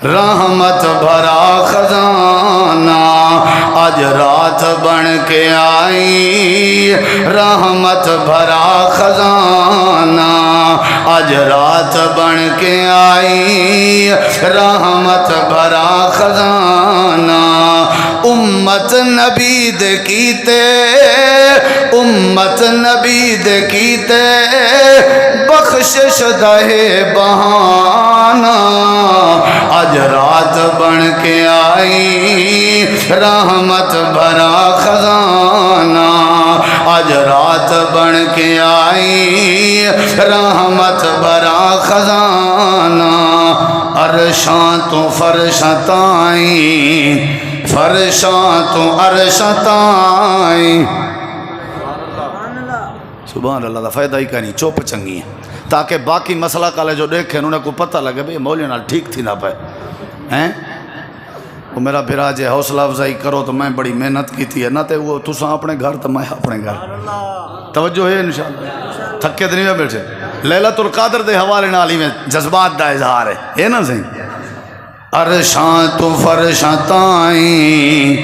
رحمت بھرا خزانہ آج رات بن کے آئی، رحمت بھرا خزانہ آج رات بن کے آئی، رحمت بھرا خزانہ امت نبی دے کیتے، امت نبی دے کیتے بخشش دہے بہانہ آج رات بن کے آئی، رحمت بھرا خزانہ آج رات بن کے آئی، رحمت بھرا خزانہ عرشاں تو فرشاں تائیں، فرشاں تو عرشاں تائیں۔ سبحان اللہ، دا فائدہ ہی کہیں چوپ چنگی ہیں تاکہ باقی مسئلہ کالے جو دیکھیں انہیں کو پتہ لگے بھئی مولی نال ٹھیک تھی نہ پائے ہیں۔ وہ میرا بھرا جے حوصلہ افزائی کرو تو میں بڑی محنت کی تھی ہے نہ تے وہ تساں اپنے گھر تو میں اپنے گھر، توجہ ہے انشاءاللہ، تھکے تو نہیں میں بیٹھے۔ لیلۃ القدر دے حوالے نال ہی میں جذبات دا اظہار ہے نا صحیح۔ عرشاں تو فرشاں تائیں،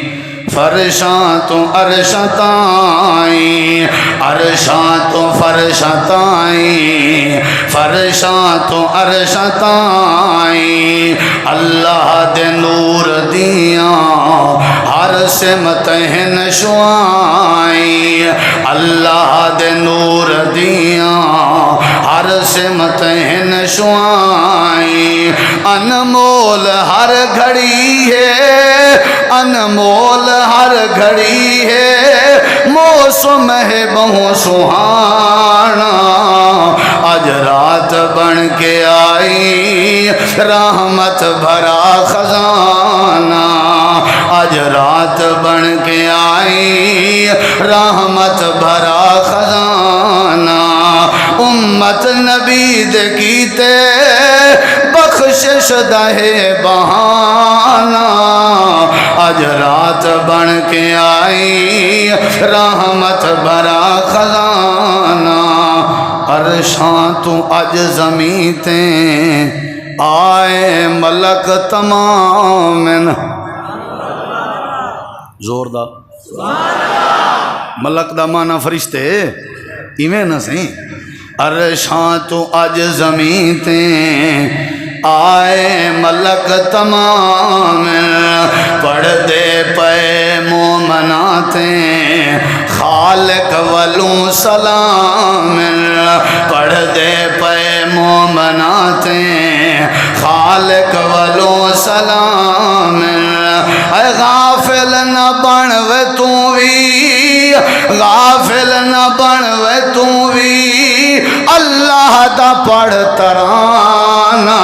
فرشاں تو عرشاں تائیں، عرشاں تو فرشاں تائیں، فرشاں تو عرشاں تائیں، اللہ دے نور دیاں ہر سمت ہن شعائیں، اللہ دے نور دیاں ہر سمت ہن شعائیں، انمول ہر گھڑی ہے، انمول ہر گھڑی ہے، موسم ہے بہت سہانا آج رات بن کے آئی، رحمت بھرا خزانہ آج رات بن کے آئی، رحمت بھرا خزانہ امت نبی دے کیتے بخشش دہے بہانہ آج رات بن کے آئی، رحمت بھرا خزانہ عرشاں تو اج زمین تے آئے ملک تمام، زور دا ملک دا مانا فرشتے ایویں نہ سی۔ عرشاں تو اج زمین تے آئے ملک تمام، پڑھ دے پے مومناتے خالق ولوں سلام، پڑھ دے پے مومناتے خالق ولوں سلام، اے غافل نہ بن وے تو بھی، غافل نہ بن وے تو بھی، اللہ دا پڑھ ترانہ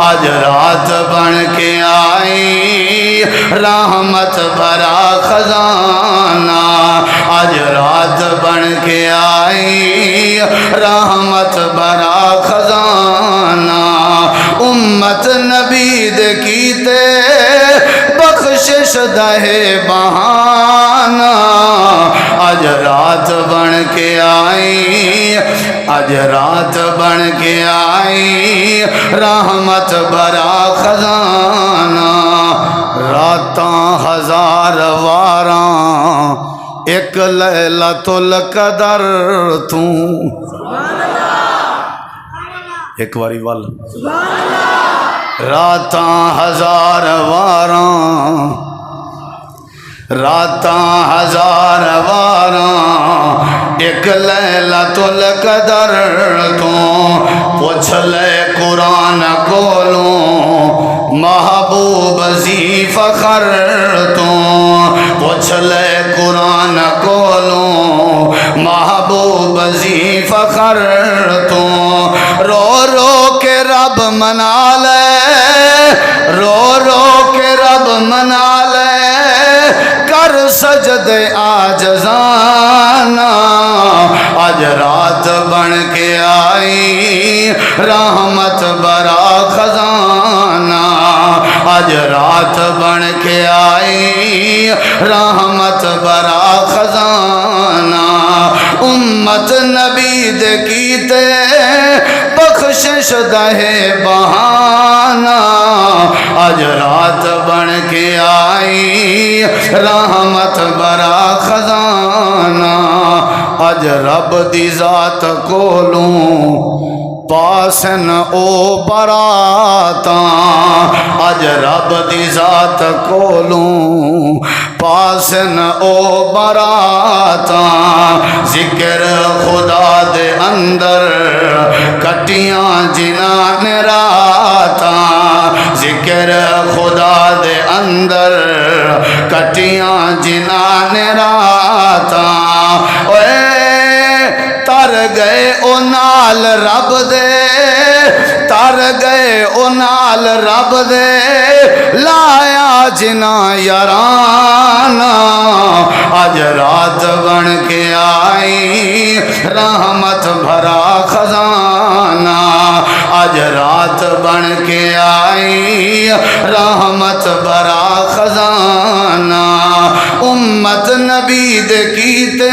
آج رات بن کے آئی، رحمت بھرا خزانہ آج رات بن کے آئی، رحمت بھرا خزانہ امت نبی دے کیتے بخشش دہے بہانہ آج رات بن کے آئی، آج رات بن کے آئی، رحمت بھرا خزانہ راتاں ہزار واراں ایک لیلۃ القدر تو ایک واری وال راتاں ہزار واراں، راتاں ہزار واراں ایک لیلۃ القدر تو پوچھ لے قرآن کولوں محبوب ذی فخر تو، پوچھ لے قرآن کولوں محبوب ذی فخر تو، رو رو کے رب منا لے، رو رو کے رب منا لے، کر سجدے عاجزانہ آج رات بن کے آئی، رحمت بھرا خزانہ آج رات بن کے آئی، رحمت بھرا خزانہ امت نبی دے کیتے بخشش دہے بہانا اج رات بن کے آئی رحمت برا خزانہ اج رب دی ذات کولوں پاسن او براتاں اج رب دی ذات کولوں پاسن او براتاں ذکر خدا دے اندر کٹیاں جنان راتاں ذکر خدا دے اندر کٹیاں جنان راتاں اوے تر گئے او نال رب دے تر گئے او نال رب دے لایا جنا یارانا اج رات بن کے آئی رحمت بھرا خزانہ اج رات بن کے آئی رحمت بھرا خزانہ امت نبی دے کیتے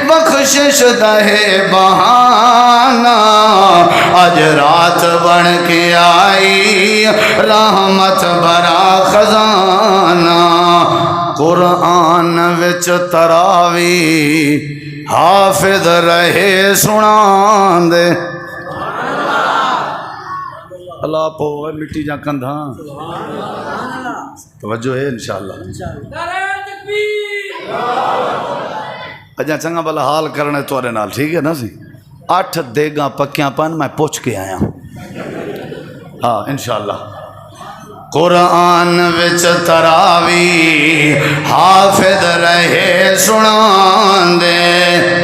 بخشش دہے بہانا اج رات بن کے آئی رحمت بھرا خزانہ قرآن وچ تراوی حافظ رہے سنان دے اللہ پو مٹی جا کندھاں توجہ ہے انشاءاللہ اجا چنگا بلا حال کرنے تورے نال ٹھیک ہے نا سی 8 دیگاں پکیاں پن میں پوچھ کے آیا ہاں انشاءاللہ قرآن وچ تراوی حافظ رہے سنان دے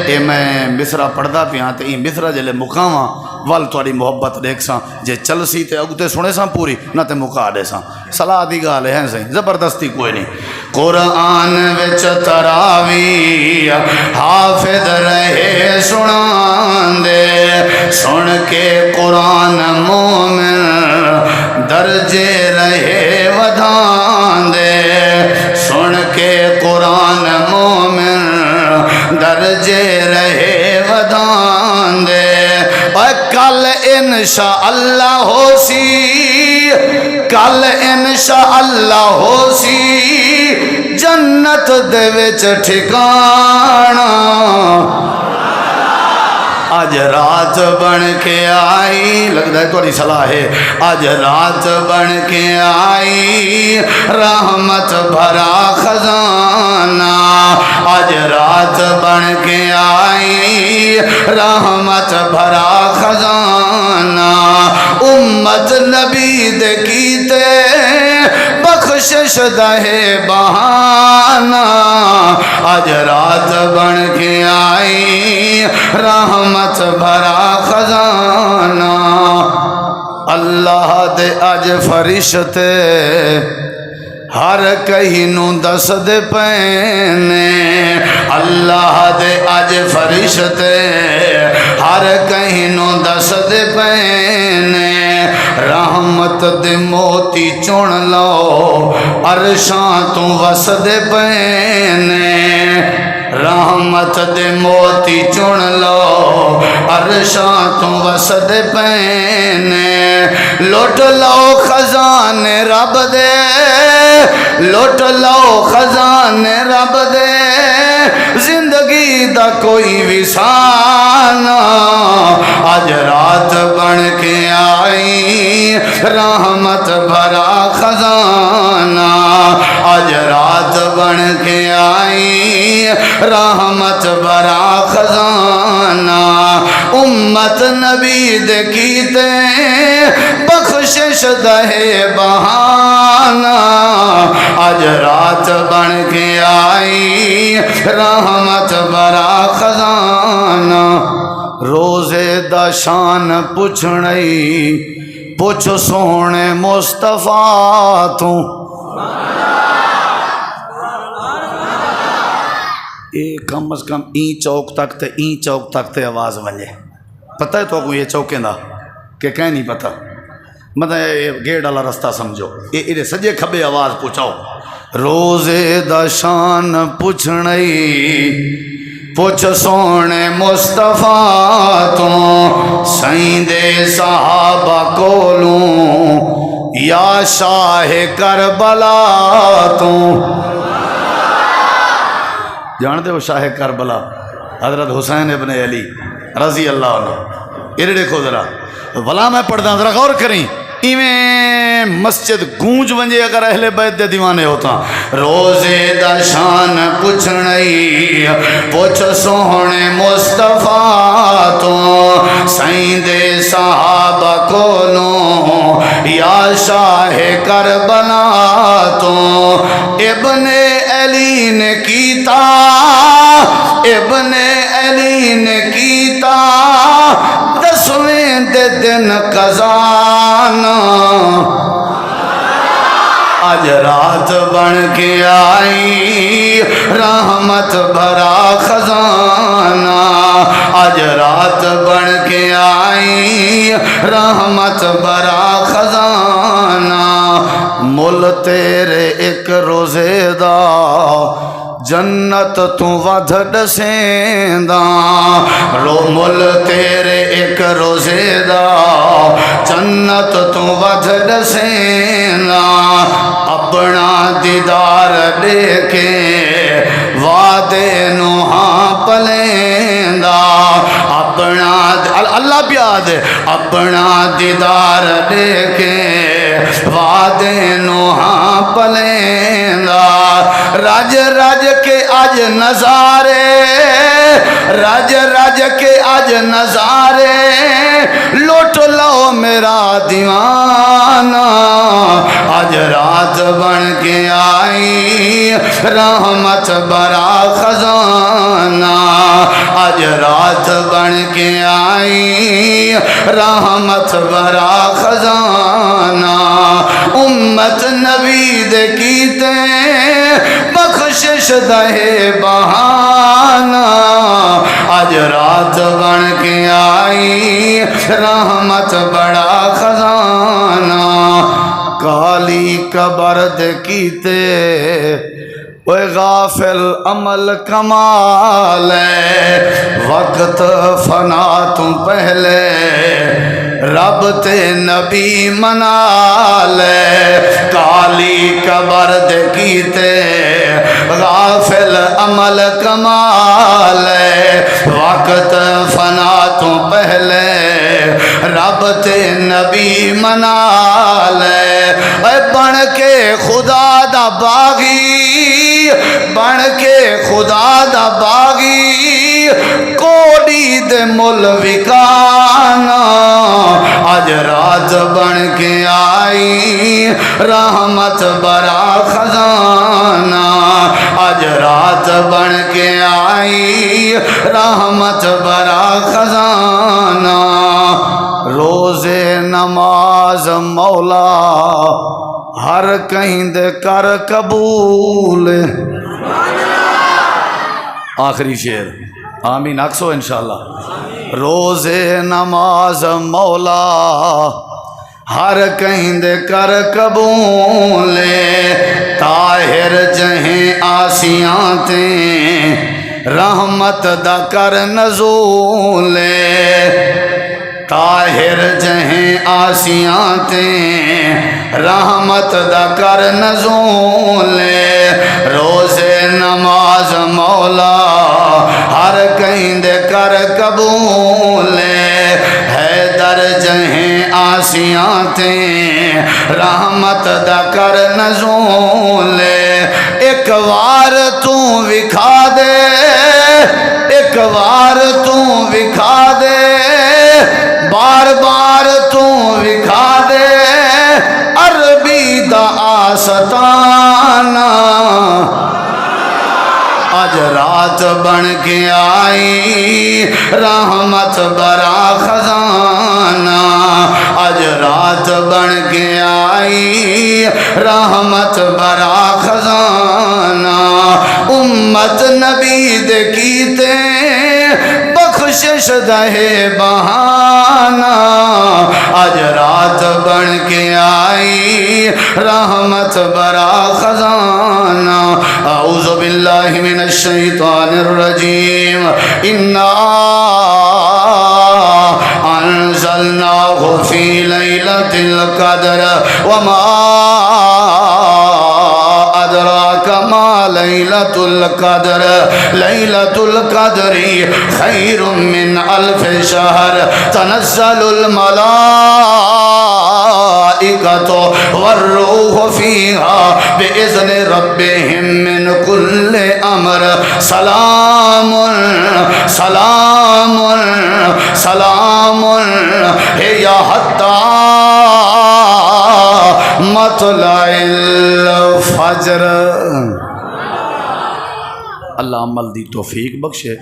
اے میں مصرع پڑھدا پیاں تے این مصرع جلے مقاواں ول تواڈی محبت دیکھ ساں جے چل سی تے اگتے سنے ساں پوری نہ تے مکا دے ساں صلاح دی گال ہے صحیح زبردستی کوئی نہیں قرآن وچ تراوی حافظ رہے سنان دے سن کے قرآن مومن درجے رہے ودھان دے سن کے قرآن مومن درجے رہے ودھان دے اور کل انشاءاللہ ہو سی کل انشاءاللہ ہو سی جنت دے وچ ٹھکانا آج رات بن کے آئی لگتا ہے تھوڑی صلاح ہے آج رات بن کے آئی رحمت بھرا خزانہ آج رات بن کے آئی رحمت بھرا خزانہ امت نبی دے کیتے بخشش دہے بہانا آج رات بن کے آئی رحمت بھرا خزانہ اللہ دے اج فرشتے ہر کہیں نو دس دے پینے اللہ دے اج فرشتے ہر کہیں نو دس دے پینے رحمت دے موتی چن لو عرشاں تو وس دے پینے رحمت دے موتی چن لو عرشاں تو وس دے پینے لوٹ لو خزانے رب دے لوٹ لو خزانے رب دے زندگی دا کوئی وسانہ آج رات بن کے آئی رحمت بھرا خزانہ آج رات بن کے آئی رحمت بھرا خزانہ امت نبی دے کیتے بخشش دہے بہانا آج رات بن کے آئی رحمت بھرا خزانہ روزے دا شان پوچھنئی پوچھ سونے مصطفیٰ تو کم از کم این چوک تک تے این چوک تک تے آواز ونجے پتہ ہے تو کو یہ چوکیں دا کہ کہیں نہیں پتہ مطلب گیٹ والا رستہ سمجھو یہ سجے کھبے آواز پوچھاؤ روزے دا شان پوچھنئی پوچھ سونے مصطفیٰ تو سیندے صحابہ کولوں یا شاہ کربلا تو جانتے ہو شاہ کربلا حضرت حسین ابن علی رضی اللہ عنہ. یہ دیکھو ذرا بلا میں پڑھتا ذرا غور کریں ایویں مسجد گونج ونجے اگر اہل بیت دے دیوانے ہوتا. روزے دا شان پوچھنئی پوچھ سونے مصطفیٰ تو سیندے صحابہ کولوں یا شاہ کربلا تو ابن علی نے کیتا ابن علی نے کیتا 10ویں دن قضان آج رات بن کے آئی رحمت بھرا خزانہ آج رات بن کے آئی رحمت بھرا خزانہ مل تیرے ایک روزے دا جنت تو ودھ ڈسیندا مل تیرے ایک روزے دا جنت تو ودھ ڈسیندا اپنا دیدار دے کے وعدے نو ہاں پلیندا اپنا اللہ پیاد اپنا دیدار دے کے وعدے نو ہاں پلیندا راج راج کے آج نظارے راج راج کے آج نظارے لوٹ لو میرا دیوانہ آج رات بن کے آئی رحمت بھرا خزانہ آج رات بن کے آئی رحمت بھرا خزانہ امت نبی دے کیتے بخشش دہے بہانہ آج رات بن کے آئی رحمت بڑا خزانہ کالی قبر دے کیتے وہ غافل عمل کمال وقت فنا تم پہلے رب تے نبی منا لے کالی قبر دے کیتے غافل عمل کمال وقت فنا تو پہلے رب تے نبی منا لے بن کے خدا دا باغی بن کے خدا دا باغی کوڑی دے مل وکانا آج رات بن کے آئی رحمت بھرا خزانہ آج رات بن کے آئی رحمت بھرا خزانہ روزے نماز مولا ہر کہیں دے کر قبول آخری شعر آمین اکسو انشاءاللہ روزے نماز مولا ہر کہیں دے کر قبول طاہر جہیں آسیاں تیں رحمت دا کر نزول طاہر جہیں آسیاں تیں رحمت دا کر نزول روزے نماز مولا ہر کہیں دے کر قبول حیدر جہیں آسیاں تیں رحمت دا کر نزول ایک وار تو وکھا دے ایک وار تو وکھا دے بار بار تو وکھا دے عربی دا آستانہ آج رات بن کے آئی رحمت بھرا خزانہ آج رات بن کے آئی رحمت بھرا خزانہ امت نبی دے کیتے بخشش دہے بہانہ آج رات بن کے آئی رحمت برا خزانہ اعوذ باللہ من الشیطان الرجیم انا انزلناہ فی لیلۃ القدر وما ادراک ما لیلۃ القدر لیلۃ القدر خیر من الف شہر تنزل الملائکۃ والروح فیہا بإذن ربہم من کل امر سلام سلام سلام ہی حتی مطلع الفجر۔ اللہ عمل دی توفیق بخشے۔